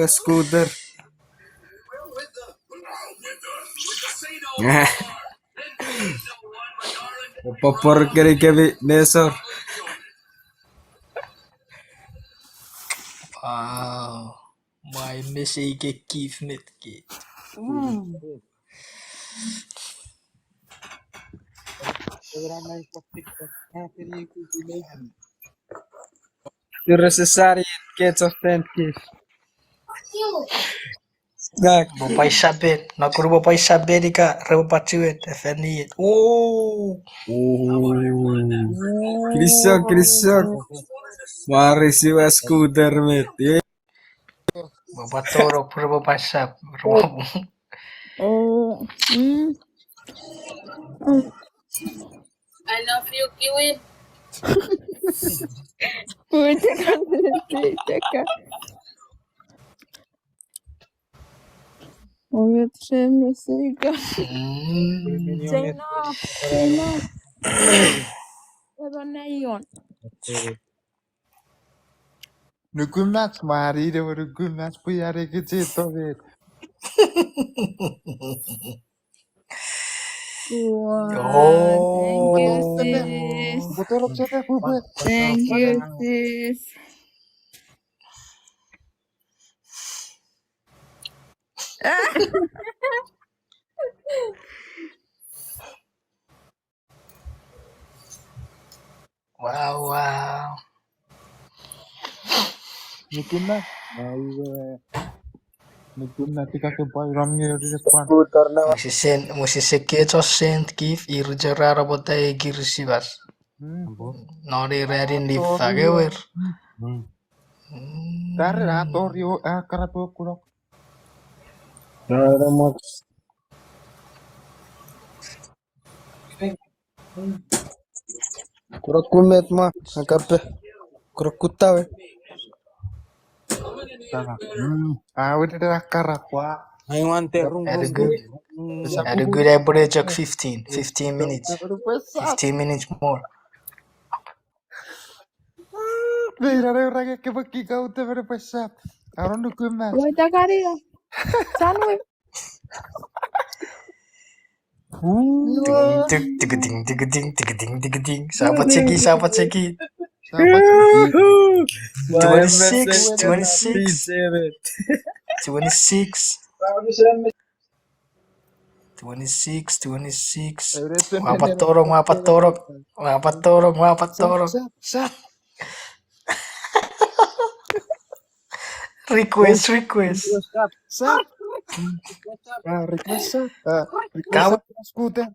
Scooter. Nah, popor kiri-kiri desor. Wow. My message give me You're necessary kids of 10 kids. Gak. Bapak Isabet, nakuru Bapak Isabet ka, rebo paciwet, FNI. Oh, Krisak. Mari si scooter met. Bapak Torok, rebo pasap, I love you, Kiwin. Pucha, caka. Powiedzmy sobie. China. Chyba neon. Nukunat mari de nukunat puyare kecito bet. Wow. Thank you, Oh. sis. Betul cete bubet. Thank you, sis. Wow. Nukunat. Nukunat tika ke bayram ngeri depan. Musisi keco sent give irjara botai girsivas. Nori rerin di fagewer. Dari atorio karato kulok. Kurang kumet mah, angkape. Kurang kutawe. Udah dah karakwa. I want the room. Had a good average of 15 minutes. 15 minutes more. Mira, orang que bagi kau te berpesat. Aron nukunat. Wai takari ya. Sanwe. Tigeting. Sahabat segi. 26. 26. Wapat torong. Sat. Request. Sat. Request. Kau Scooter.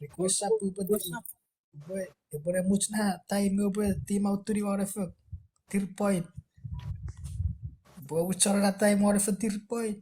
request apa boy boleh musnah time boy tim auto di whatever 3 point boy ucara time whatever 3 point